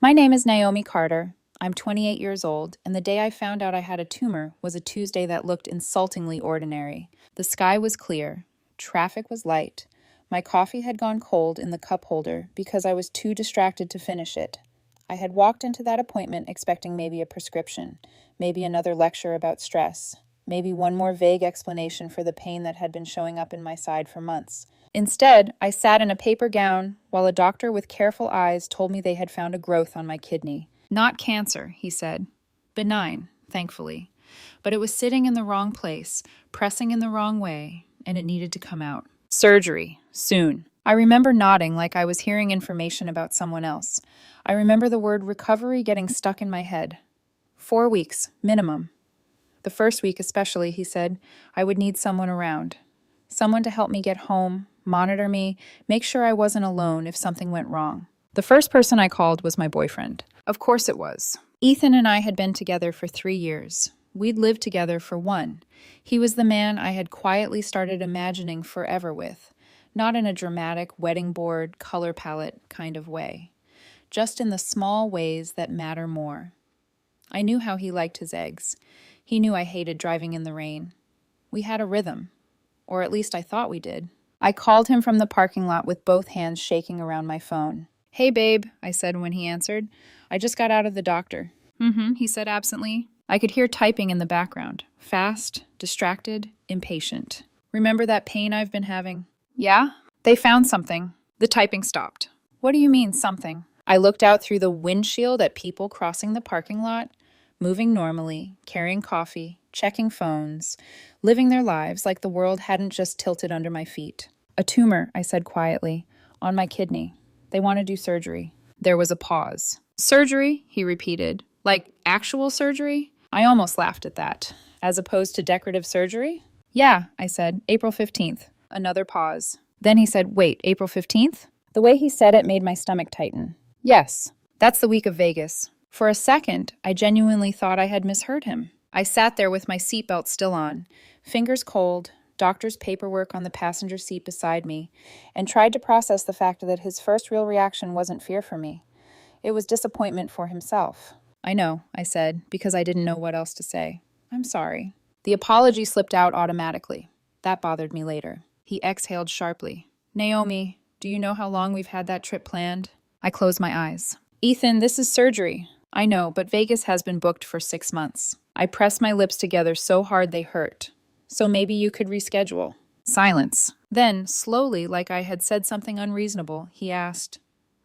My name is Naomi Carter. I'm 28 years old, and the day I found out I had a tumor was a Tuesday that looked insultingly ordinary. The sky was clear. Traffic was light. My coffee had gone cold in the cup holder because I was too distracted to finish it. I had walked into that appointment expecting maybe a prescription, maybe another lecture about stress, maybe one more vague explanation for the pain that had been showing up in my side for months. Instead, I sat in a paper gown while a doctor with careful eyes told me they had found a growth on my kidney. Not cancer, he said. Benign, thankfully. But it was sitting in the wrong place, pressing in the wrong way, and it needed to come out. Surgery, soon. I remember nodding like I was hearing information about someone else. I remember the word recovery getting stuck in my head. 4 weeks, minimum. The first week especially, he said, I would need someone around. Someone to help me get home, monitor me, make sure I wasn't alone if something went wrong. The first person I called was my boyfriend. Of course it was. Ethan and I had been together for 3 years. We'd lived together for 1. He was the man I had quietly started imagining forever with, not in a dramatic wedding board, color palette kind of way, just in the small ways that matter more. I knew how he liked his eggs. He knew I hated driving in the rain. We had a rhythm, or at least I thought we did. I called him from the parking lot with both hands shaking around my phone. Hey, babe, I said when he answered. I just got out of the doctor. He said absently. I could hear typing in the background. Fast, distracted, impatient. Remember that pain I've been having? Yeah? They found something. The typing stopped. What do you mean, something? I looked out through the windshield at people crossing the parking lot, moving normally, carrying coffee, checking phones, living their lives like the world hadn't just tilted under my feet. A tumor, I said quietly, on my kidney. They want to do surgery. There was a pause. Surgery, he repeated. Like actual surgery? I almost laughed at that. As opposed to decorative surgery? Yeah, I said, April 15th. Another pause. Then he said, wait, April 15th? The way he said it made my stomach tighten. Yes, that's the week of Vegas. For a second, I genuinely thought I had misheard him. I sat there with my seatbelt still on, fingers cold, doctor's paperwork on the passenger seat beside me, and tried to process the fact that his first real reaction wasn't fear for me. It was disappointment for himself. I know, I said, because I didn't know what else to say. I'm sorry. The apology slipped out automatically. That bothered me later. He exhaled sharply. Naomi, do you know how long we've had that trip planned? I closed my eyes. Ethan, this is surgery. I know, but Vegas has been booked for 6 months. I pressed my lips together so hard they hurt. So maybe you could reschedule. Silence. Then, slowly, like I had said something unreasonable, he asked,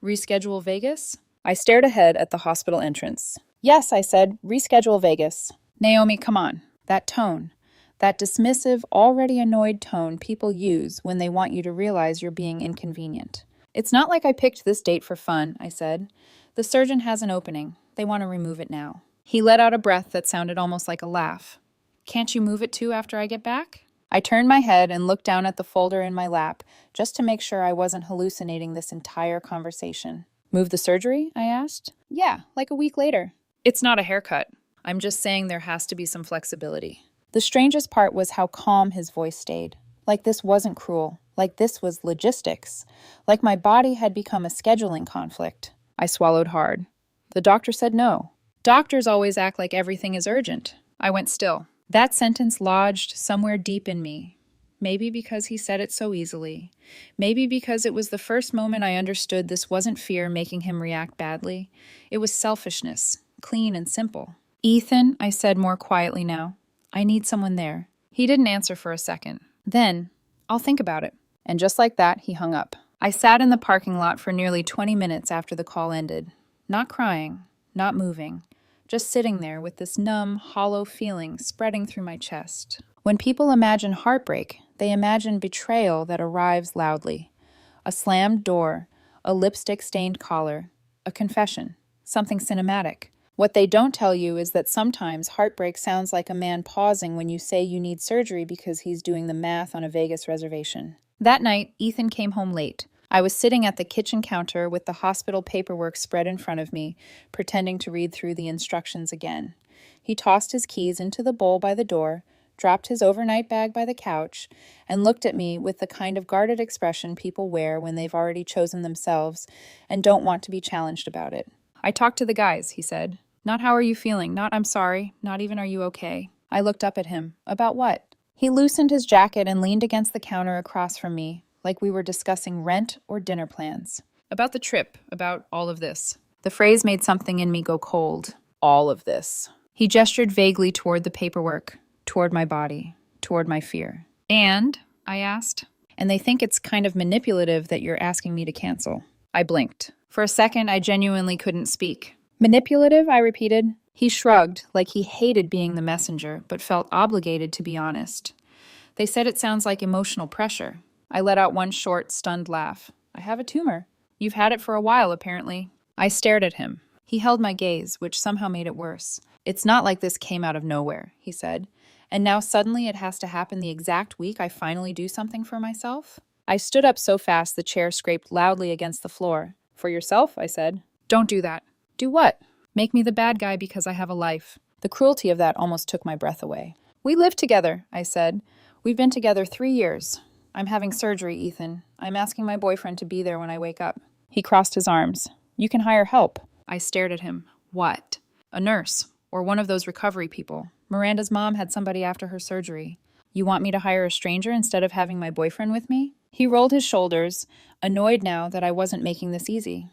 reschedule Vegas? I stared ahead at the hospital entrance. Yes, I said, reschedule Vegas. Naomi, come on. That tone. That dismissive, already annoyed tone people use when they want you to realize you're being inconvenient. It's not like I picked this date for fun, I said. The surgeon has an opening. They want to remove it now. He let out a breath that sounded almost like a laugh. Can't you move it too after I get back? I turned my head and looked down at the folder in my lap just to make sure I wasn't hallucinating this entire conversation. Move the surgery? I asked. Yeah, like a week later. It's not a haircut. I'm just saying there has to be some flexibility. The strangest part was how calm his voice stayed. Like this wasn't cruel. Like this was logistics. Like my body had become a scheduling conflict. I swallowed hard. The doctor said no. Doctors always act like everything is urgent. I went still. That sentence lodged somewhere deep in me. Maybe because he said it so easily. Maybe because it was the first moment I understood this wasn't fear making him react badly. It was selfishness, clean and simple. Ethan, I said more quietly now, I need someone there. He didn't answer for a second. Then, I'll think about it. And just like that, he hung up. I sat in the parking lot for nearly 20 minutes after the call ended. Not crying, not moving, just sitting there with this numb, hollow feeling spreading through my chest. When people imagine heartbreak, they imagine betrayal that arrives loudly. A slammed door, a lipstick-stained collar, a confession, something cinematic. What they don't tell you is that sometimes heartbreak sounds like a man pausing when you say you need surgery because he's doing the math on a Vegas reservation. That night, Ethan came home late. I was sitting at the kitchen counter with the hospital paperwork spread in front of me, pretending to read through the instructions again. He tossed his keys into the bowl by the door, dropped his overnight bag by the couch, and looked at me with the kind of guarded expression people wear when they've already chosen themselves and don't want to be challenged about it. I talked to the guys, he said. Not how are you feeling, not I'm sorry, not even are you okay. I looked up at him. About what? He loosened his jacket and leaned against the counter across from me, like we were discussing rent or dinner plans. About the trip, about all of this. The phrase made something in me go cold. All of this. He gestured vaguely toward the paperwork, toward my body, toward my fear. And, I asked, and they think it's kind of manipulative that you're asking me to cancel. I blinked. For a second, I genuinely couldn't speak. Manipulative? I repeated. He shrugged, like he hated being the messenger, but felt obligated to be honest. They said it sounds like emotional pressure. I let out one short, stunned laugh. I have a tumor. You've had it for a while, apparently. I stared at him. He held my gaze, which somehow made it worse. It's not like this came out of nowhere, he said. And now suddenly it has to happen the exact week I finally do something for myself? I stood up so fast the chair scraped loudly against the floor. For yourself, I said. Don't do that. Do what? Make me the bad guy because I have a life. The cruelty of that almost took my breath away. We live together, I said. We've been together 3 years. I'm having surgery, Ethan. I'm asking my boyfriend to be there when I wake up. He crossed his arms. You can hire help. I stared at him. What? A nurse. Or one of those recovery people. Miranda's mom had somebody after her surgery. You want me to hire a stranger instead of having my boyfriend with me? He rolled his shoulders, annoyed now that I wasn't making this easy.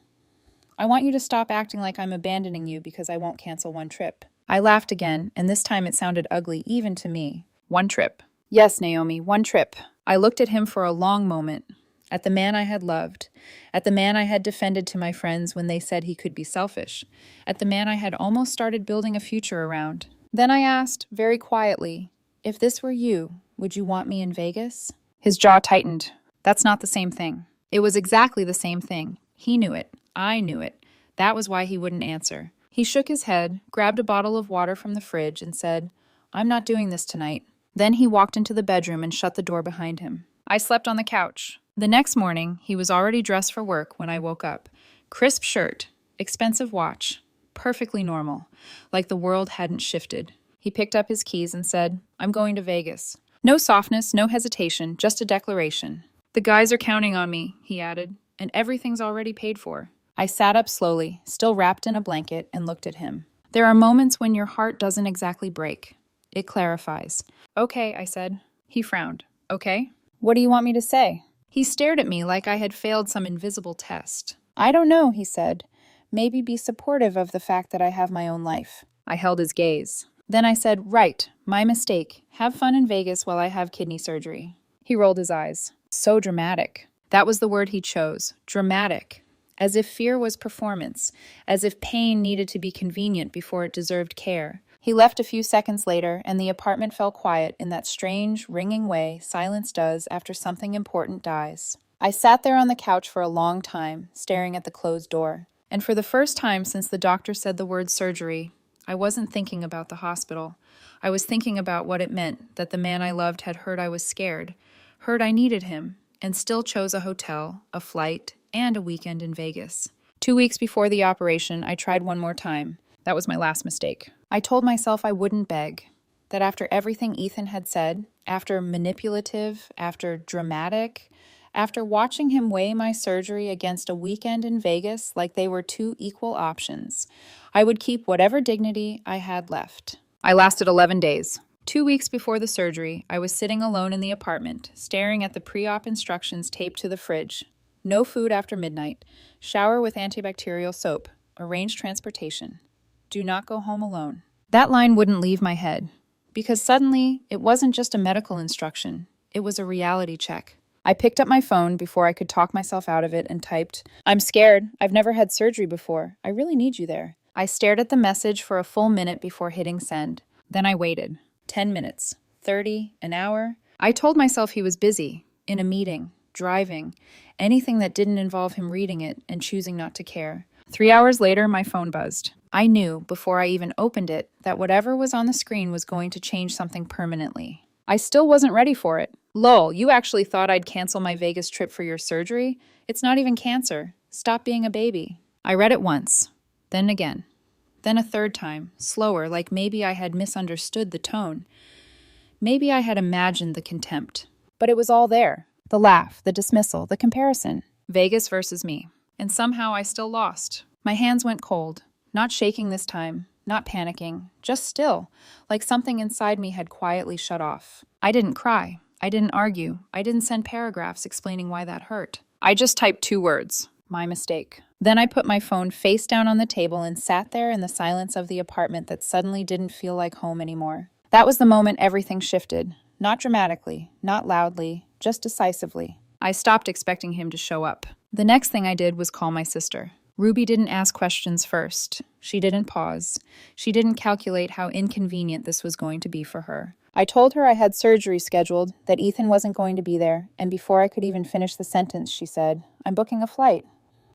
I want you to stop acting like I'm abandoning you because I won't cancel one trip. I laughed again, and this time it sounded ugly even to me. One trip. Yes, Naomi, one trip. I looked at him for a long moment. At the man I had loved. At the man I had defended to my friends when they said he could be selfish. At the man I had almost started building a future around. Then I asked, very quietly, if this were you, would you want me in Vegas? His jaw tightened. That's not the same thing. It was exactly the same thing. He knew it. I knew it. That was why he wouldn't answer. He shook his head, grabbed a bottle of water from the fridge, and said, I'm not doing this tonight. Then he walked into the bedroom and shut the door behind him. I slept on the couch. The next morning, he was already dressed for work when I woke up. Crisp shirt, expensive watch, perfectly normal, like the world hadn't shifted. He picked up his keys and said, I'm going to Vegas. No softness, no hesitation, just a declaration. The guys are counting on me, he added, and everything's already paid for. I sat up slowly, still wrapped in a blanket, and looked at him. There are moments when your heart doesn't exactly break. It clarifies. Okay, I said. He frowned. Okay? What do you want me to say? He stared at me like I had failed some invisible test. I don't know, he said. Maybe be supportive of the fact that I have my own life. I held his gaze. Then I said, right, my mistake. Have fun in Vegas while I have kidney surgery. He rolled his eyes. So dramatic. That was the word he chose. Dramatic. As if fear was performance. As if pain needed to be convenient before it deserved care. He left a few seconds later, and the apartment fell quiet in that strange, ringing way silence does after something important dies. I sat there on the couch for a long time, staring at the closed door. And for the first time since the doctor said the word surgery, I wasn't thinking about the hospital. I was thinking about what it meant that the man I loved had heard I was scared, heard I needed him, and still chose a hotel, a flight, and a weekend in Vegas. 2 weeks before the operation, I tried one more time. That was my last mistake. I told myself I wouldn't beg, that after everything Ethan had said, after manipulative, after dramatic, after watching him weigh my surgery against a weekend in Vegas like they were two equal options, I would keep whatever dignity I had left. I lasted 11 days. 2 weeks before the surgery, I was sitting alone in the apartment, staring at the pre-op instructions taped to the fridge. No food after midnight. Shower with antibacterial soap. Arrange transportation. Do not go home alone. That line wouldn't leave my head, because suddenly it wasn't just a medical instruction. It was a reality check. I picked up my phone before I could talk myself out of it and typed, I'm scared. I've never had surgery before. I really need you there. I stared at the message for a full minute before hitting send. Then I waited. 10 minutes. 30. An hour. I told myself he was busy. In a meeting. Driving. Anything that didn't involve him reading it and choosing not to care. 3 hours later, my phone buzzed. I knew, before I even opened it, that whatever was on the screen was going to change something permanently. I still wasn't ready for it. Lol, you actually thought I'd cancel my Vegas trip for your surgery? It's not even cancer. Stop being a baby. I read it once, then again, then a third time, slower, like maybe I had misunderstood the tone. Maybe I had imagined the contempt. But it was all there. The laugh, the dismissal, the comparison. Vegas versus me. And somehow I still lost. My hands went cold, not shaking this time, not panicking, just still, like something inside me had quietly shut off. I didn't cry. I didn't argue. I didn't send paragraphs explaining why that hurt. I just typed 2 words. My mistake. Then I put my phone face down on the table and sat there in the silence of the apartment that suddenly didn't feel like home anymore. That was the moment everything shifted. Not dramatically, not loudly, just decisively. I stopped expecting him to show up. The next thing I did was call my sister. Ruby didn't ask questions first. She didn't pause. She didn't calculate how inconvenient this was going to be for her. I told her I had surgery scheduled, that Ethan wasn't going to be there, and before I could even finish the sentence, she said, "I'm booking a flight."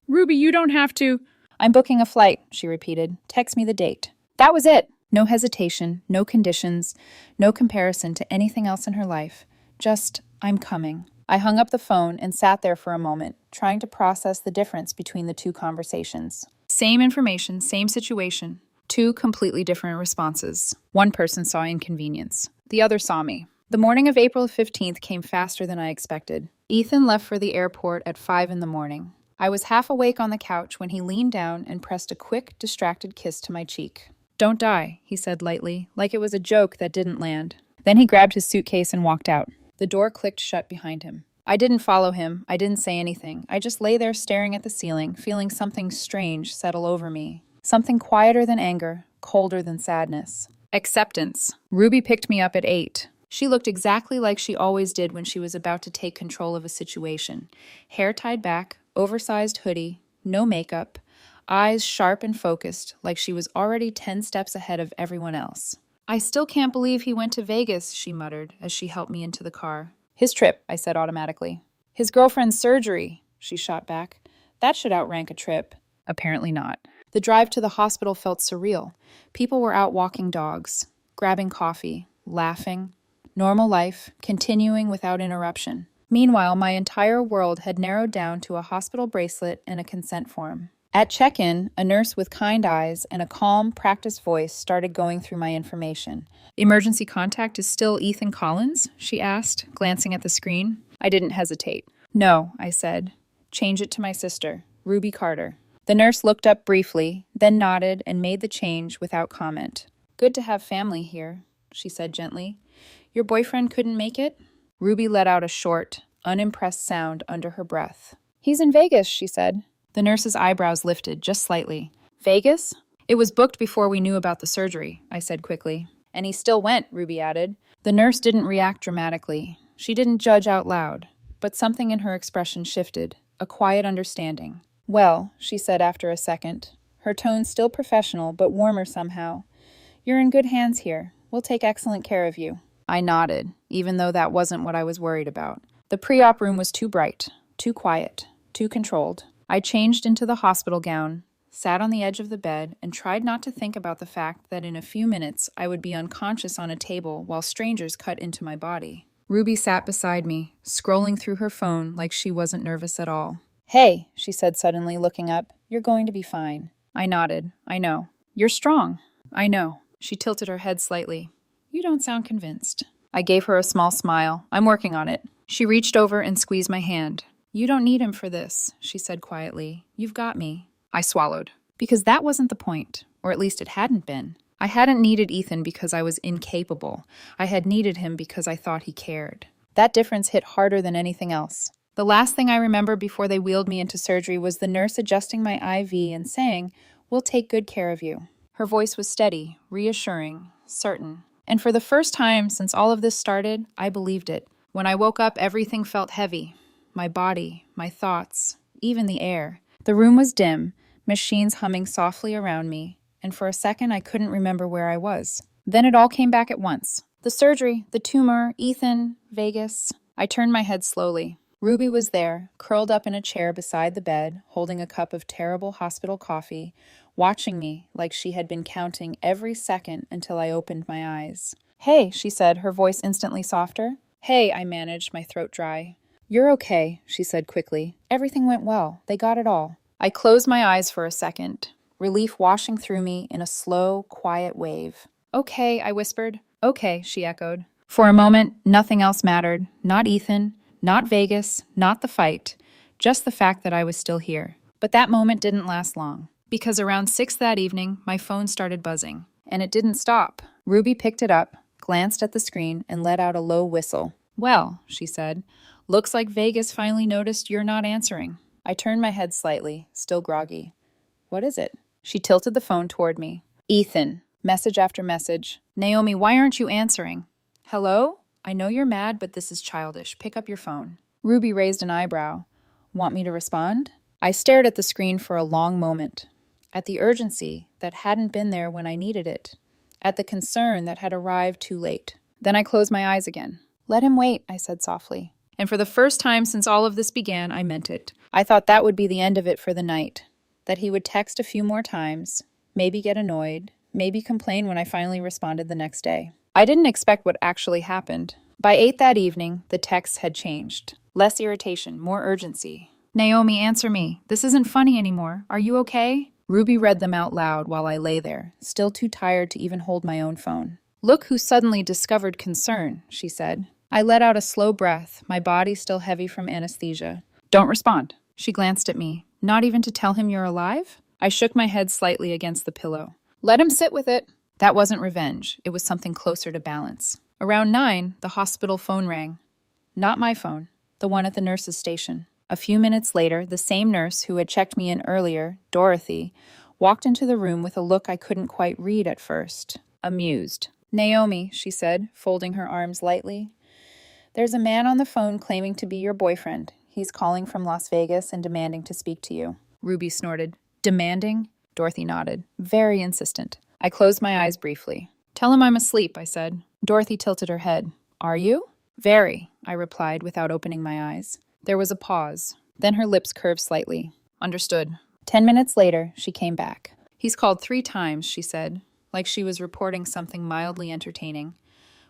Ruby, you don't have to. "I'm booking a flight," she repeated. "Text me the date." That was it. No hesitation, no conditions, no comparison to anything else in her life. Just, "I'm coming." I hung up the phone and sat there for a moment, trying to process the difference between the two conversations. Same information, same situation. 2 completely different responses. One person saw inconvenience. The other saw me. The morning of April 15th came faster than I expected. Ethan left for the airport at 5 in the morning. I was half awake on the couch when he leaned down and pressed a quick, distracted kiss to my cheek. "Don't die," he said lightly, like it was a joke that didn't land. Then he grabbed his suitcase and walked out. The door clicked shut behind him. I didn't follow him. I didn't say anything. I just lay there staring at the ceiling, feeling something strange settle over me. Something quieter than anger, colder than sadness. Acceptance. Ruby picked me up at 8. She looked exactly like she always did when she was about to take control of a situation. Hair tied back, oversized hoodie, no makeup, eyes sharp and focused, like she was already 10 steps ahead of everyone else. "I still can't believe he went to Vegas," she muttered as she helped me into the car. "His trip," I said automatically. "His girlfriend's surgery," she shot back. "That should outrank a trip." Apparently not. The drive to the hospital felt surreal. People were out walking dogs, grabbing coffee, laughing. Normal life, continuing without interruption. Meanwhile, my entire world had narrowed down to a hospital bracelet and a consent form. At check-in, a nurse with kind eyes and a calm, practiced voice started going through my information. "Emergency contact is still Ethan Collins?" she asked, glancing at the screen. I didn't hesitate. "No," I said. "Change it to my sister, Ruby Carter." The nurse looked up briefly, then nodded and made the change without comment. "Good to have family here," she said gently. "Your boyfriend couldn't make it?" Ruby let out a short, unimpressed sound under her breath. "He's in Vegas," she said. The nurse's eyebrows lifted just slightly. "Vegas?" "It was booked before we knew about the surgery," I said quickly. "And he still went," Ruby added. The nurse didn't react dramatically. She didn't judge out loud. But something in her expression shifted, a quiet understanding. "Well," she said after a second, her tone still professional but warmer somehow. "You're in good hands here. We'll take excellent care of you." I nodded, even though that wasn't what I was worried about. The pre-op room was too bright, too quiet, too controlled. I changed into the hospital gown, sat on the edge of the bed, and tried not to think about the fact that in a few minutes I would be unconscious on a table while strangers cut into my body. Ruby sat beside me, scrolling through her phone like she wasn't nervous at all. "Hey," she said suddenly, looking up. "You're going to be fine." I nodded. "I know." "You're strong." "I know." She tilted her head slightly. "You don't sound convinced." I gave her a small smile. "I'm working on it." She reached over and squeezed my hand. "You don't need him for this," she said quietly. "You've got me." I swallowed. Because that wasn't the point, or at least it hadn't been. I hadn't needed Ethan because I was incapable. I had needed him because I thought he cared. That difference hit harder than anything else. The last thing I remember before they wheeled me into surgery was the nurse adjusting my IV and saying, "We'll take good care of you." Her voice was steady, reassuring, certain. And for the first time since all of this started, I believed it. When I woke up, everything felt heavy. My body, my thoughts, even the air. The room was dim, machines humming softly around me, and for a second I couldn't remember where I was. Then it all came back at once. The surgery, the tumor, Ethan, Vegas. I turned my head slowly. Ruby was there, curled up in a chair beside the bed, holding a cup of terrible hospital coffee, watching me like she had been counting every second until I opened my eyes. "Hey," she said, her voice instantly softer. "Hey," I managed, my throat dry. "You're okay," she said quickly. "Everything went well. They got it all." I closed my eyes for a second, relief washing through me in a slow, quiet wave. "Okay," I whispered. "Okay," she echoed. For a moment, nothing else mattered. Not Ethan, not Vegas, not the fight. Just the fact that I was still here. But that moment didn't last long. Because around 6 that evening, my phone started buzzing. And it didn't stop. Ruby picked it up, glanced at the screen, and let out a low whistle. "Well," she said, "looks like Vegas finally noticed you're not answering." I turned my head slightly, still groggy. "What is it?" She tilted the phone toward me. "Ethan." Message after message. "Naomi, why aren't you answering?" "Hello? I know you're mad, but this is childish. Pick up your phone." Ruby raised an eyebrow. "Want me to respond?" I stared at the screen for a long moment. At the urgency that hadn't been there when I needed it. At the concern that had arrived too late. Then I closed my eyes again. "Let him wait," I said softly. And for the first time since all of this began, I meant it. I thought that would be the end of it for the night. That he would text a few more times, maybe get annoyed, maybe complain when I finally responded the next day. I didn't expect what actually happened. By 8 that evening, the texts had changed. Less irritation, more urgency. "Naomi, answer me. This isn't funny anymore. Are you okay?" Ruby read them out loud while I lay there, still too tired to even hold my own phone. "Look who suddenly discovered concern," she said. I let out a slow breath, my body still heavy from anesthesia. "Don't respond." She glanced at me. "Not even to tell him you're alive?" I shook my head slightly against the pillow. "Let him sit with it." That wasn't revenge. It was something closer to balance. Around 9, the hospital phone rang. Not my phone, the one at the nurse's station. A few minutes later, the same nurse who had checked me in earlier, Dorothy, walked into the room with a look I couldn't quite read at first. Amused. "Naomi," she said, folding her arms lightly. "There's a man on the phone claiming to be your boyfriend. He's calling from Las Vegas and demanding to speak to you." Ruby snorted. "Demanding?" Dorothy nodded. Very insistent. I closed my eyes briefly. "Tell him I'm asleep," I said. Dorothy tilted her head. "Are you?" "Very," I replied without opening my eyes. There was a pause. Then her lips curved slightly. "Understood." 10 minutes later, she came back. "He's called 3 times," she said, like she was reporting something mildly entertaining.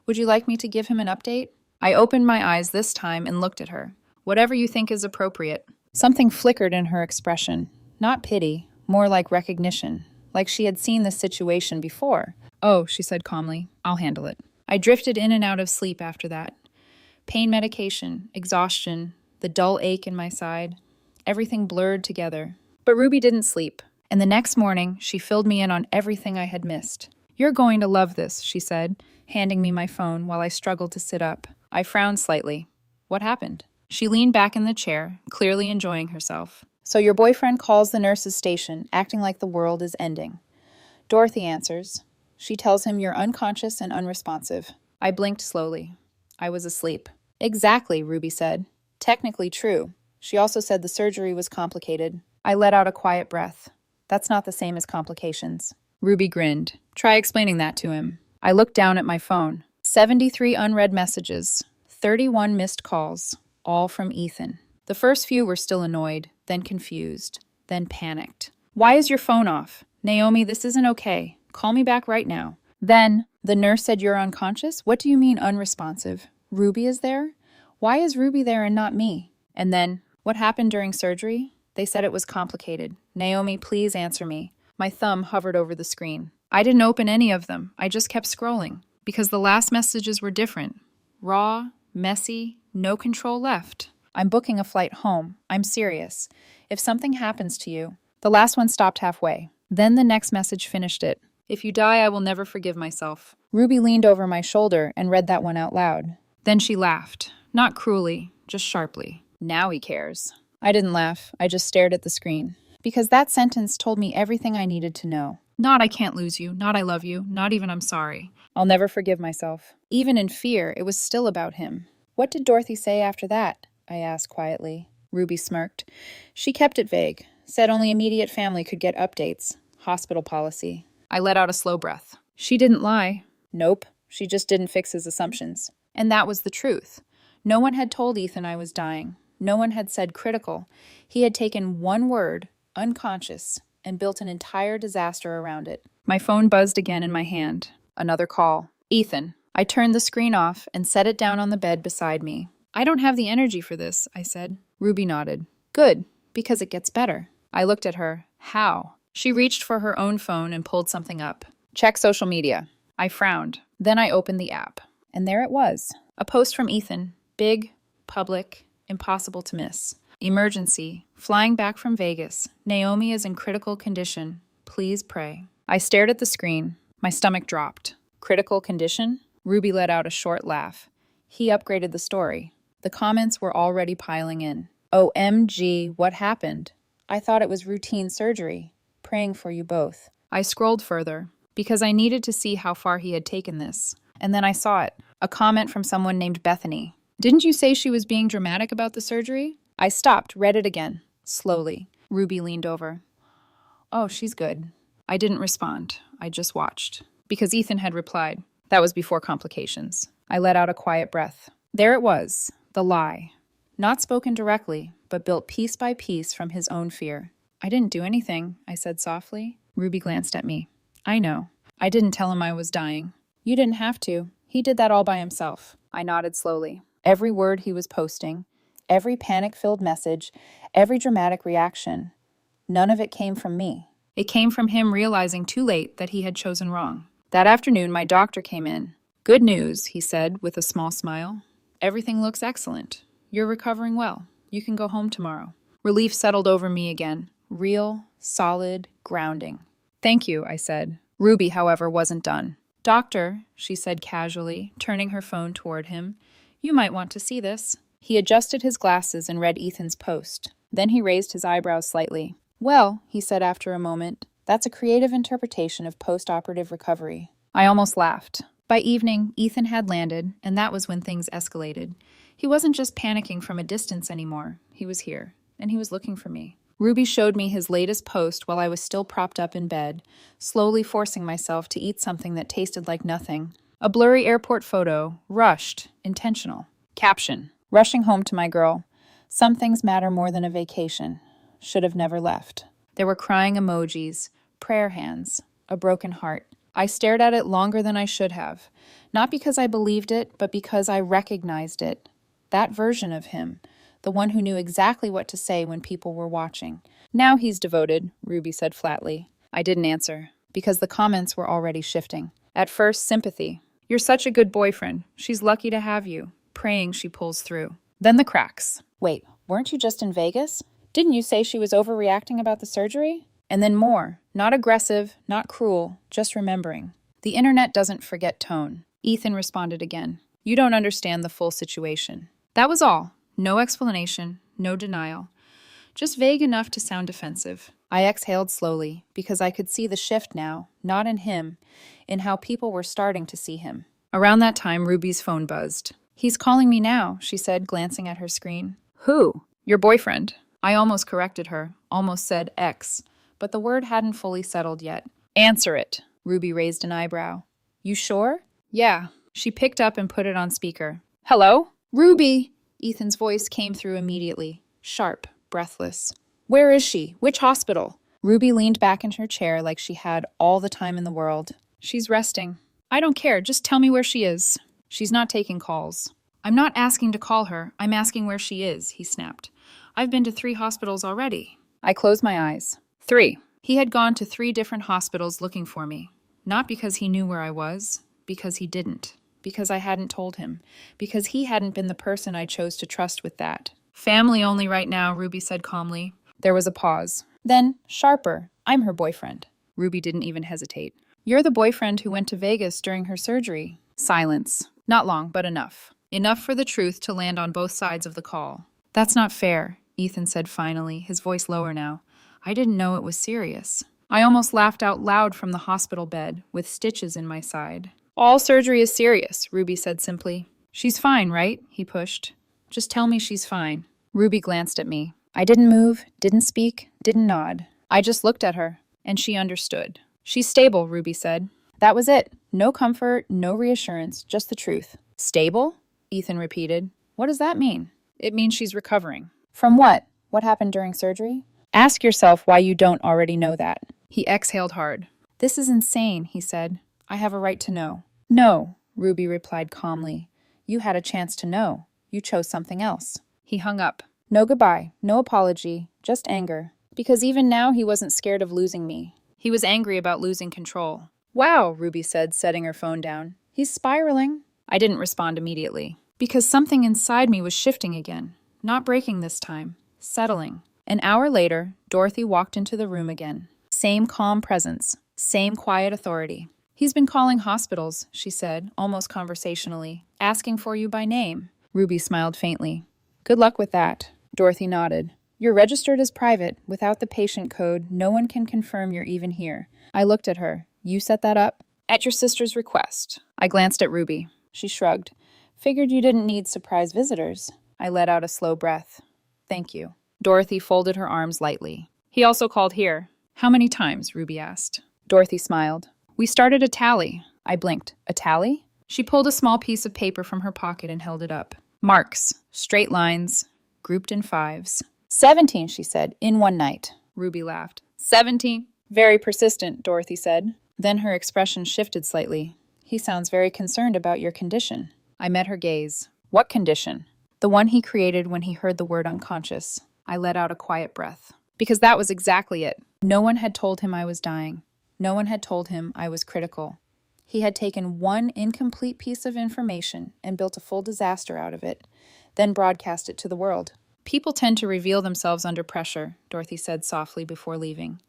"Would you like me to give him an update?" I opened my eyes this time and looked at her. "Whatever you think is appropriate." Something flickered in her expression. Not pity, more like recognition, like she had seen this situation before. "Oh," she said calmly, "I'll handle it." I drifted in and out of sleep after that. Pain medication, exhaustion, the dull ache in my side, everything blurred together. But Ruby didn't sleep, and the next morning she filled me in on everything I had missed. "You're going to love this," she said, handing me my phone while I struggled to sit up. I frowned slightly. "What happened?" She leaned back in the chair, clearly enjoying herself. "So your boyfriend calls the nurse's station, acting like the world is ending. Dorothy answers. She tells him you're unconscious and unresponsive." I blinked slowly. I was asleep. "Exactly," Ruby said. "Technically true. She also said the surgery was complicated." I let out a quiet breath. "That's not the same as complications." Ruby grinned. "Try explaining that to him." I looked down at my phone. 73 unread messages. 31 missed calls. All from Ethan. The first few were still annoyed, then confused, then panicked. "Why is your phone off? Naomi, this isn't okay. Call me back right now." Then, "The nurse said you're unconscious? What do you mean unresponsive? Ruby is there? Why is Ruby there and not me?" And then, "What happened during surgery? They said it was complicated. Naomi, please answer me." My thumb hovered over the screen. I didn't open any of them. I just kept scrolling. Because the last messages were different. Raw, messy, no control left. "I'm booking a flight home. I'm serious. If something happens to you..." The last one stopped halfway. Then the next message finished it. "If you die, I will never forgive myself." Ruby leaned over my shoulder and read that one out loud. Then she laughed. Not cruelly, just sharply. "Now he cares." I didn't laugh. I just stared at the screen. Because that sentence told me everything I needed to know. Not "I can't lose you," not "I love you," not even "I'm sorry." I'll never forgive myself. Even in fear, it was still about him. "What did Dorothy say after that?" I asked quietly. Ruby smirked. She kept it vague. Said only immediate family could get updates. Hospital policy. I let out a slow breath. She didn't lie. Nope. She just didn't fix his assumptions. And that was the truth. No one had told Ethan I was dying. No one had said critical. He had taken one word, unconscious, and built an entire disaster around it. My phone buzzed again in my hand. Another call. "Ethan." I turned the screen off and set it down on the bed beside me. "I don't have the energy for this," I said. Ruby nodded. "Good, because it gets better." I looked at her. "How?" She reached for her own phone and pulled something up. "Check social media." I frowned. Then I opened the app. And there it was. A post from Ethan. Big, public, impossible to miss. Emergency. Flying back from Vegas. Naomi is in critical condition. Please pray. I stared at the screen. My stomach dropped. Critical condition? Ruby let out a short laugh. He upgraded the story. The comments were already piling in. OMG, what happened? I thought it was routine surgery. Praying for you both. I scrolled further, because I needed to see how far he had taken this. And then I saw it. A comment from someone named Bethany. Didn't you say she was being dramatic about the surgery? I stopped, read it again. Slowly. Ruby leaned over. Oh, she's good. I didn't respond. I just watched. Because Ethan had replied. That was before complications. I let out a quiet breath. There it was. The lie. Not spoken directly, but built piece by piece from his own fear. I didn't do anything, I said softly. Ruby glanced at me. I know. I didn't tell him I was dying. You didn't have to. He did that all by himself. I nodded slowly. Every word he was posting, every panic-filled message, every dramatic reaction, none of it came from me. It came from him realizing too late that he had chosen wrong. That afternoon, my doctor came in. Good news, he said with a small smile. Everything looks excellent. You're recovering well. You can go home tomorrow. Relief settled over me again. Real, solid, grounding. Thank you, I said. Ruby, however, wasn't done. Doctor, she said casually, turning her phone toward him, you might want to see this. He adjusted his glasses and read Ethan's post. Then he raised his eyebrows slightly. Well, he said after a moment, that's a creative interpretation of post-operative recovery. I almost laughed. By evening, Ethan had landed, and that was when things escalated. He wasn't just panicking from a distance anymore. He was here, and he was looking for me. Ruby showed me his latest post while I was still propped up in bed, slowly forcing myself to eat something that tasted like nothing. A blurry airport photo, rushed, intentional. Caption, rushing home to my girl. Some things matter more than a vacation. Should have never left. There were crying emojis, prayer hands, a broken heart. I stared at it longer than I should have. Not because I believed it, but because I recognized it. That version of him. The one who knew exactly what to say when people were watching. Now he's devoted, Ruby said flatly. I didn't answer, because the comments were already shifting. At first, sympathy. You're such a good boyfriend. She's lucky to have you. Praying she pulls through. Then the cracks. Wait, weren't you just in Vegas? Didn't you say she was overreacting about the surgery? And then more. Not aggressive, not cruel, just remembering. The internet doesn't forget tone. Ethan responded again. You don't understand the full situation. That was all. No explanation, no denial. Just vague enough to sound defensive. I exhaled slowly, because I could see the shift now, not in him, in how people were starting to see him. Around that time, Ruby's phone buzzed. He's calling me now, she said, glancing at her screen. Who? Your boyfriend. I almost corrected her, almost said ex, but the word hadn't fully settled yet. Answer it. Ruby raised an eyebrow. You sure? Yeah. She picked up and put it on speaker. Hello? Ruby! Ethan's voice came through immediately, sharp, breathless. Where is she? Which hospital? Ruby leaned back in her chair like she had all the time in the world. She's resting. I don't care, just tell me where she is. She's not taking calls. I'm not asking to call her, I'm asking where she is, he snapped. I've been to 3 hospitals already. I closed my eyes. 3. He had gone to 3 different hospitals looking for me. Not because he knew where I was, because he didn't. Because I hadn't told him. Because he hadn't been the person I chose to trust with that. Family only right now, Ruby said calmly. There was a pause. Then, sharper, I'm her boyfriend. Ruby didn't even hesitate. You're the boyfriend who went to Vegas during her surgery. Silence. Not long, but enough. Enough for the truth to land on both sides of the call. That's not fair, Ethan said finally, his voice lower now. I didn't know it was serious. I almost laughed out loud from the hospital bed, with stitches in my side. All surgery is serious, Ruby said simply. She's fine, right? He pushed. Just tell me she's fine. Ruby glanced at me. I didn't move, didn't speak, didn't nod. I just looked at her, and she understood. She's stable, Ruby said. That was it. No comfort, no reassurance, just the truth. Stable? Ethan repeated. What does that mean? It means she's recovering. From what? What happened during surgery? Ask yourself why you don't already know that. He exhaled hard. This is insane, he said. I have a right to know. No, Ruby replied calmly. You had a chance to know. You chose something else. He hung up. No goodbye, no apology, just anger. Because even now he wasn't scared of losing me. He was angry about losing control. Wow, Ruby said, setting her phone down. He's spiraling. I didn't respond immediately. Because something inside me was shifting again. Not breaking this time. settling. An hour later, Dorothy walked into the room again. Same calm presence, same quiet authority. "He's been calling hospitals," she said, almost conversationally, "asking for you by name." Ruby smiled faintly. "Good luck with that." Dorothy nodded. "You're registered as private. Without the patient code, no one can confirm you're even here." I looked at her. "You set that up?" "At your sister's request." I glanced at Ruby. She shrugged. "Figured you didn't need surprise visitors." I let out a slow breath. "Thank you." Dorothy folded her arms lightly. "He also called here." "How many times?" Ruby asked. Dorothy smiled. "We started a tally." I blinked. "A tally?" She pulled a small piece of paper from her pocket and held it up. "Marks, straight lines, grouped in fives." 17, she said, "in one night." Ruby laughed. 17? Very persistent, Dorothy said. Then her expression shifted slightly. "He sounds very concerned about your condition." I met her gaze. "What condition?" "The one he created when he heard the word unconscious." I let out a quiet breath. Because that was exactly it. No one had told him I was dying. No one had told him I was critical. He had taken one incomplete piece of information and built a full disaster out of it, then broadcast it to the world. "People tend to reveal themselves under pressure," Dorothy said softly before leaving.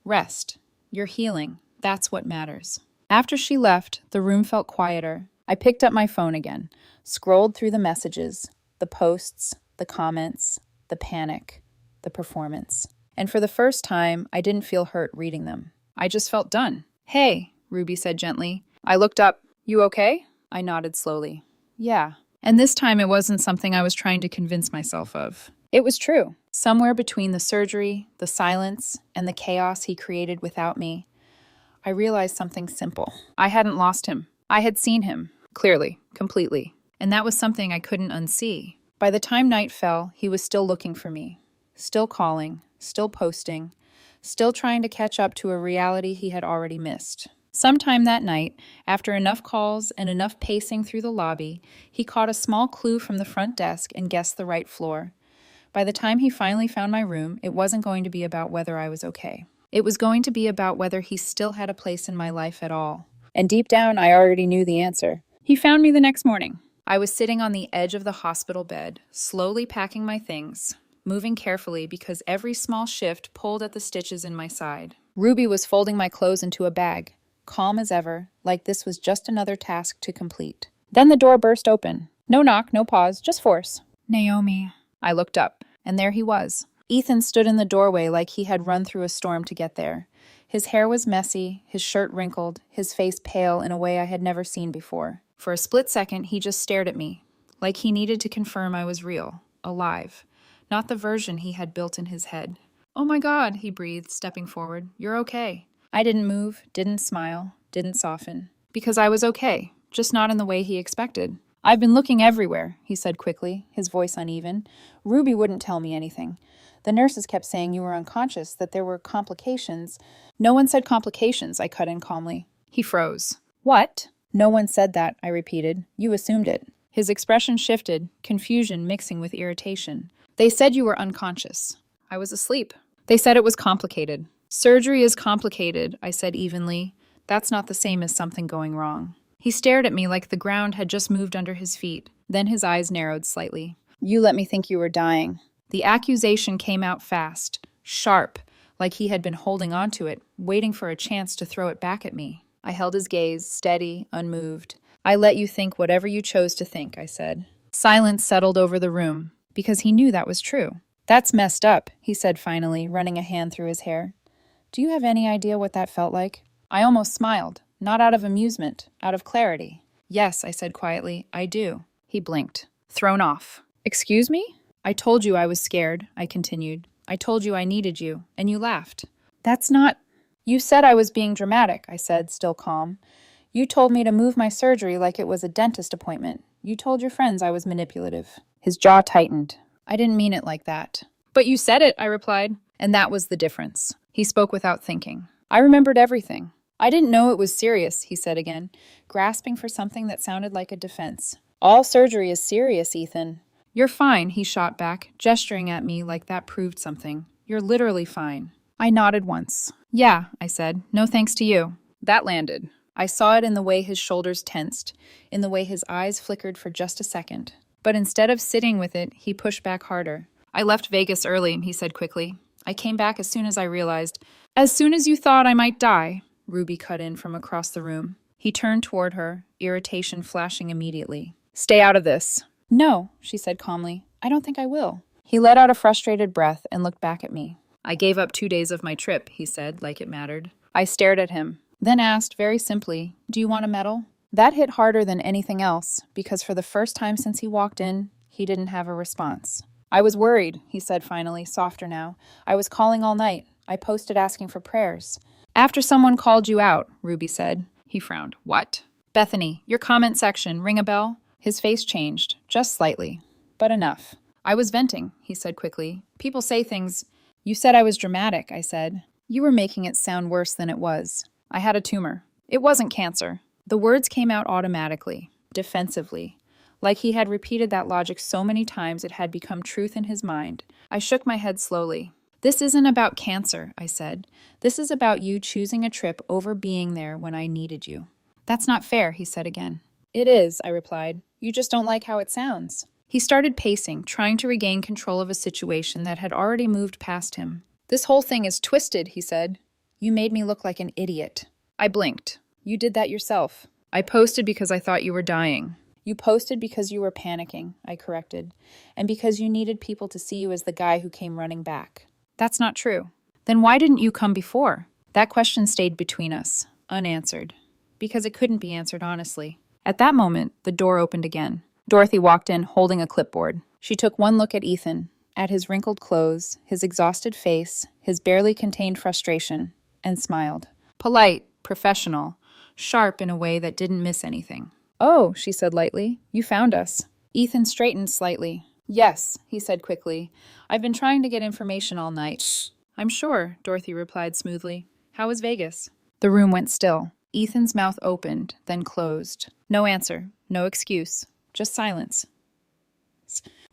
"Rest. You're healing. That's what matters." After she left, the room felt quieter. I picked up my phone again, scrolled through the messages, the posts, the comments, the panic, the performance. And for the first time, I didn't feel hurt reading them. I just felt done. "Hey," Ruby said gently. I looked up. "You okay?" I nodded slowly. "Yeah." And this time it wasn't something I was trying to convince myself of. It was true. Somewhere between the surgery, the silence, and the chaos he created without me, I realized something simple. I hadn't lost him. I had seen him. Clearly. Completely. And that was something I couldn't unsee. By the time night fell, he was still looking for me. Still calling. Still posting. Still trying to catch up to a reality he had already missed. Sometime that night, after enough calls and enough pacing through the lobby, he caught a small clue from the front desk and guessed the right floor. By the time he finally found my room, it wasn't going to be about whether I was okay. It was going to be about whether he still had a place in my life at all. And deep down, I already knew the answer. He found me the next morning. I was sitting on the edge of the hospital bed, slowly packing my things, moving carefully because every small shift pulled at the stitches in my side. Ruby was folding my clothes into a bag, calm as ever, like this was just another task to complete. Then the door burst open. No knock, no pause, just force. "Naomi." I looked up, and there he was. Ethan stood in the doorway like he had run through a storm to get there. His hair was messy, his shirt wrinkled, his face pale in a way I had never seen before. For a split second, he just stared at me, like he needed to confirm I was real, alive, not the version he had built in his head. "Oh my God," he breathed, stepping forward. "You're okay." I didn't move, didn't smile, didn't soften. Because I was okay, just not in the way he expected. "I've been looking everywhere," he said quickly, his voice uneven. "Ruby wouldn't tell me anything. The nurses kept saying you were unconscious, that there were complications." "No one said complications," I cut in calmly. He froze. "What?" "No one said that," I repeated. "You assumed it." His expression shifted, confusion mixing with irritation. "They said you were unconscious." I was asleep. "They said it was complicated." "Surgery is complicated," I said evenly. "That's not the same as something going wrong." He stared at me like the ground had just moved under his feet. Then his eyes narrowed slightly. "You let me think you were dying." The accusation came out fast, sharp, like he had been holding on to it, waiting for a chance to throw it back at me. I held his gaze, steady, unmoved. "I let you think whatever you chose to think," I said. Silence settled over the room, because he knew that was true. "That's messed up," he said finally, running a hand through his hair. "Do you have any idea what that felt like?" I almost smiled, not out of amusement, out of clarity. "Yes," I said quietly, "I do." He blinked. "Thrown off." "Excuse me?" "I told you I was scared," I continued. "I told you I needed you, and you laughed." "That's not—" "You said I was being dramatic," I said, still calm. "You told me to move my surgery like it was a dentist appointment. You told your friends I was manipulative." His jaw tightened. "I didn't mean it like that." "But you said it," I replied. And that was the difference. He spoke without thinking. I remembered everything. "I didn't know it was serious," he said again, grasping for something that sounded like a defense. "All surgery is serious, Ethan." "You're fine," he shot back, gesturing at me like that proved something. "You're literally fine." I nodded once. "Yeah," I said. "No thanks to you." That landed. I saw it in the way his shoulders tensed, in the way his eyes flickered for just a second. But instead of sitting with it, he pushed back harder. I left Vegas early, he said quickly. I came back as soon as I realized. As soon as you thought I might die. Ruby cut in from across the room. He turned toward her, irritation flashing immediately. Stay out of this. No, she said calmly. I don't think I will. He let out a frustrated breath and looked back at me. I gave up 2 days of my trip, he said, like it mattered. I stared at him, then asked very simply, do you want a medal? That hit harder than anything else, because for the first time since he walked in, he didn't have a response. I was worried, he said finally, softer now. I was calling all night. I posted asking for prayers. After someone called you out, Ruby said. He frowned. What? Bethany, your comment section, ring a bell? His face changed, just slightly, but enough. I was venting, he said quickly. People say things. You said I was dramatic, I said. You were making it sound worse than it was. I had a tumor. It wasn't cancer. The words came out automatically, defensively, like he had repeated that logic so many times it had become truth in his mind. I shook my head slowly. This isn't about cancer, I said. This is about you choosing a trip over being there when I needed you. That's not fair, he said again. It is, I replied. You just don't like how it sounds. He started pacing, trying to regain control of a situation that had already moved past him. This whole thing is twisted, he said. You made me look like an idiot. I blinked. You did that yourself. I posted because I thought you were dying. You posted because you were panicking, I corrected, and because you needed people to see you as the guy who came running back. That's not true. Then why didn't you come before? That question stayed between us, unanswered, because it couldn't be answered honestly. At that moment, the door opened again. Dorothy walked in, holding a clipboard. She took one look at Ethan, at his wrinkled clothes, his exhausted face, his barely contained frustration, and smiled. Polite, professional, sharp in a way that didn't miss anything. Oh, she said lightly, you found us. Ethan straightened slightly. Yes, he said quickly. I've been trying to get information all night. I'm sure, Dorothy replied smoothly. How was Vegas? The room went still. Ethan's mouth opened, then closed. No answer, no excuse, just silence.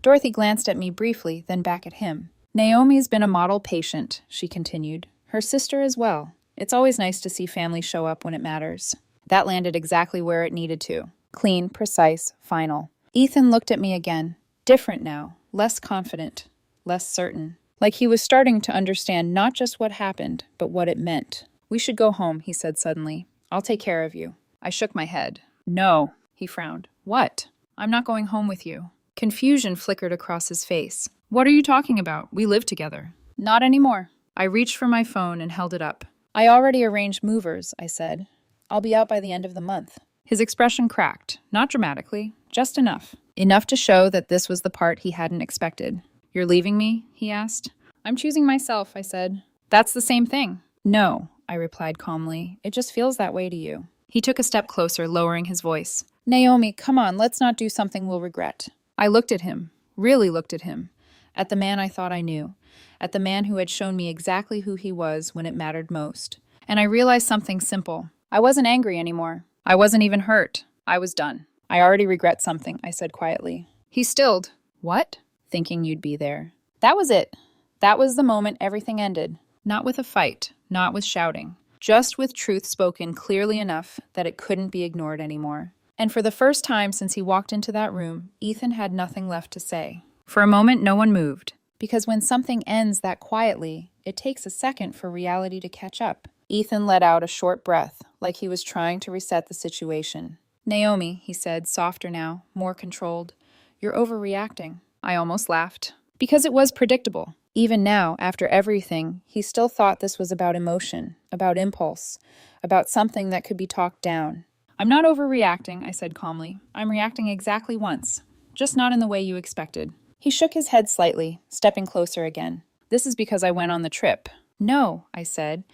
Dorothy glanced at me briefly, then back at him. Naomi's been a model patient, she continued. Her sister as well. It's always nice to see family show up when it matters. That landed exactly where it needed to. Clean, precise, final. Ethan looked at me again. Different now, less confident, less certain. Like he was starting to understand not just what happened, but what it meant. We should go home, he said suddenly. I'll take care of you. I shook my head. No, he frowned. What? I'm not going home with you. Confusion flickered across his face. What are you talking about? We live together. Not anymore. I reached for my phone and held it up. I already arranged movers, I said. I'll be out by the end of the month. His expression cracked, not dramatically, just enough. Enough to show that this was the part he hadn't expected. You're leaving me? He asked. I'm choosing myself, I said. That's the same thing. No, I replied calmly. It just feels that way to you. He took a step closer, lowering his voice. Naomi, come on, let's not do something we'll regret. I looked at him, really looked at him, at the man I thought I knew, at the man who had shown me exactly who he was when it mattered most. And I realized something simple. I wasn't angry anymore. I wasn't even hurt. I was done. I already regret something, I said quietly. He stilled. What? Thinking you'd be there. That was it. That was the moment everything ended. Not with a fight, not with shouting, just with truth spoken clearly enough that it couldn't be ignored anymore. And for the first time since he walked into that room, Ethan had nothing left to say. For a moment, no one moved. Because when something ends that quietly, it takes a second for reality to catch up. Ethan let out a short breath, like he was trying to reset the situation. Naomi, he said, softer now, more controlled. You're overreacting. I almost laughed. Because it was predictable. Even now, after everything, he still thought this was about emotion, about impulse, about something that could be talked down. I'm not overreacting, I said calmly. I'm reacting exactly once, just not in the way you expected. He shook his head slightly, stepping closer again. This is because I went on the trip. No, I said.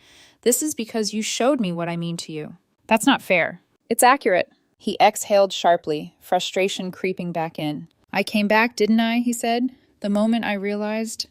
This is because you showed me what I mean to you. That's not fair. It's accurate. He exhaled sharply, frustration creeping back in. I came back, didn't I? He said. The moment I realized.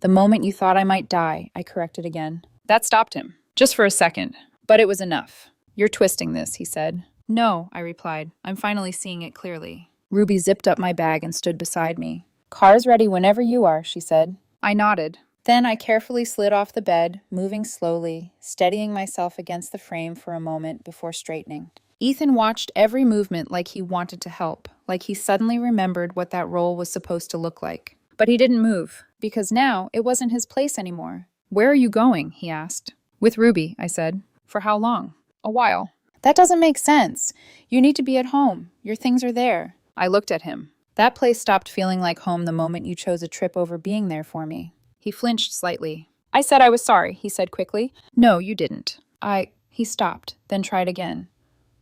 The moment you thought I might die, I corrected again. That stopped him. Just for a second. But it was enough. You're twisting this, he said. No, I replied. I'm finally seeing it clearly. Ruby zipped up my bag and stood beside me. Car's ready whenever you are, she said. I nodded. Then I carefully slid off the bed, moving slowly, steadying myself against the frame for a moment before straightening. Ethan watched every movement like he wanted to help, like he suddenly remembered what that role was supposed to look like. But he didn't move, because now it wasn't his place anymore. Where are you going? He asked. With Ruby, I said. For how long? A while. That doesn't make sense. You need to be at home. Your things are there. I looked at him. That place stopped feeling like home the moment you chose a trip over being there for me. He flinched slightly. I said I was sorry, he said quickly. No, you didn't. He stopped, then tried again.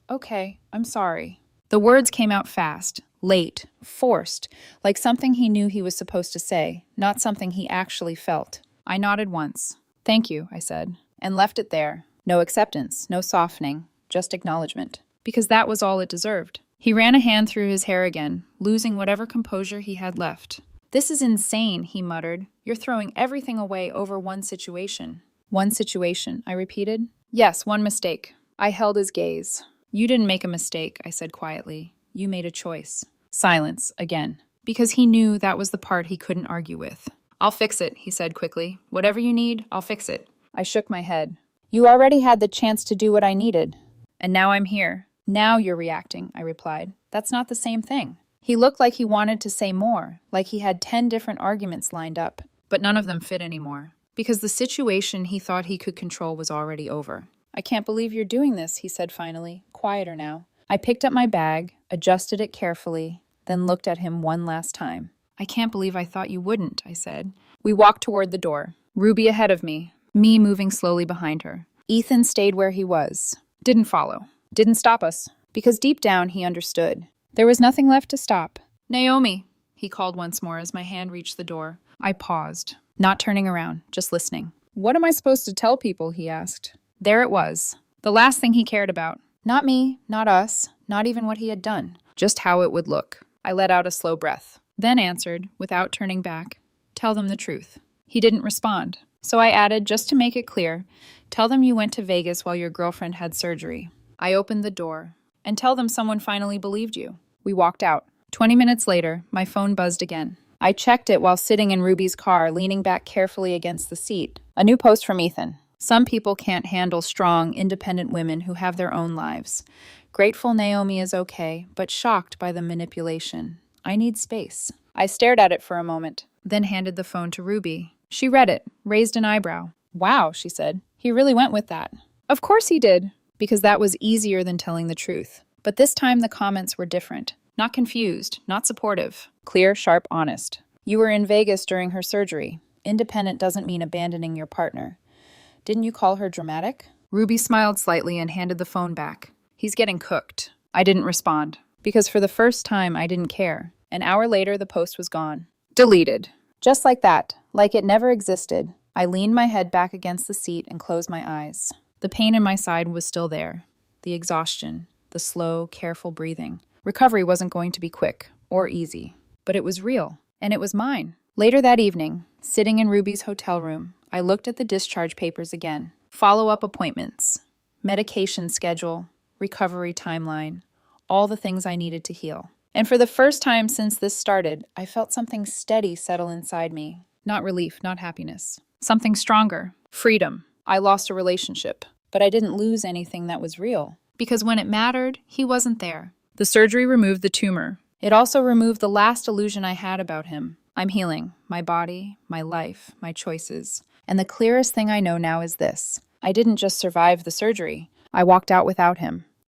Okay, I'm sorry. The words came out fast, Late, forced, like something he knew he was supposed to say, not something he actually felt. I nodded once. Thank you, I said. And left it there. No acceptance, no softening, just acknowledgement. Because that was all it deserved. He ran a hand through his hair again, losing whatever composure he had left. This is insane, he muttered. You're throwing everything away over one situation. One situation, I repeated. Yes, one mistake. I held his gaze. You didn't make a mistake, I said quietly. You made a choice. Silence, again. Because he knew that was the part he couldn't argue with. I'll fix it, he said quickly. Whatever you need, I'll fix it. I shook my head. You already had the chance to do what I needed. And now I'm here. Now you're reacting, I replied. That's not the same thing. He looked like he wanted to say more, like he had 10 different arguments lined up. But none of them fit anymore. Because the situation he thought he could control was already over. I can't believe you're doing this, he said finally, quieter now. I picked up my bag, adjusted it carefully, then looked at him one last time. I can't believe I thought you wouldn't, I said. We walked toward the door, Ruby ahead of me, me moving slowly behind her. Ethan stayed where he was. Didn't follow. Didn't stop us. Because deep down he understood. There was nothing left to stop. Naomi, he called once more as my hand reached the door. I paused, not turning around, just listening. What am I supposed to tell people? He asked. There it was. The last thing he cared about. Not me, not us, not even what he had done. Just how it would look. I let out a slow breath. Then answered, without turning back. Tell them the truth. He didn't respond. So I added, just to make it clear, tell them you went to Vegas while your girlfriend had surgery. I opened the door. And tell them someone finally believed you. We walked out. 20 minutes later, my phone buzzed again. I checked it while sitting in Ruby's car, leaning back carefully against the seat. A new post from Ethan. Some people can't handle strong, independent women who have their own lives. Grateful Naomi is okay, but shocked by the manipulation. I need space. I stared at it for a moment, then handed the phone to Ruby. She read it, raised an eyebrow. Wow, she said. He really went with that. Of course he did, because that was easier than telling the truth. But this time the comments were different. Not confused, not supportive. Clear, sharp, honest. You were in Vegas during her surgery. Independent doesn't mean abandoning your partner. Didn't you call her dramatic? Ruby smiled slightly and handed the phone back. He's getting cooked. I didn't respond. Because for the first time, I didn't care. An hour later, the post was gone. Deleted. Just like that, like it never existed. I leaned my head back against the seat and closed my eyes. The pain in my side was still there. The exhaustion, the slow, careful breathing. Recovery wasn't going to be quick or easy, but it was real, and it was mine. Later that evening, sitting in Ruby's hotel room, I looked at the discharge papers again. Follow-up appointments, medication schedule, recovery timeline, all the things I needed to heal. And for the first time since this started, I felt something steady settle inside me. Not relief, not happiness. Something stronger. Freedom. I lost a relationship, but I didn't lose anything that was real. Because when it mattered, he wasn't there. The surgery removed the tumor. It also removed the last illusion I had about him. I'm healing. My body, my life, my choices. And the clearest thing I know now is this. I didn't just survive the surgery. I walked out without him.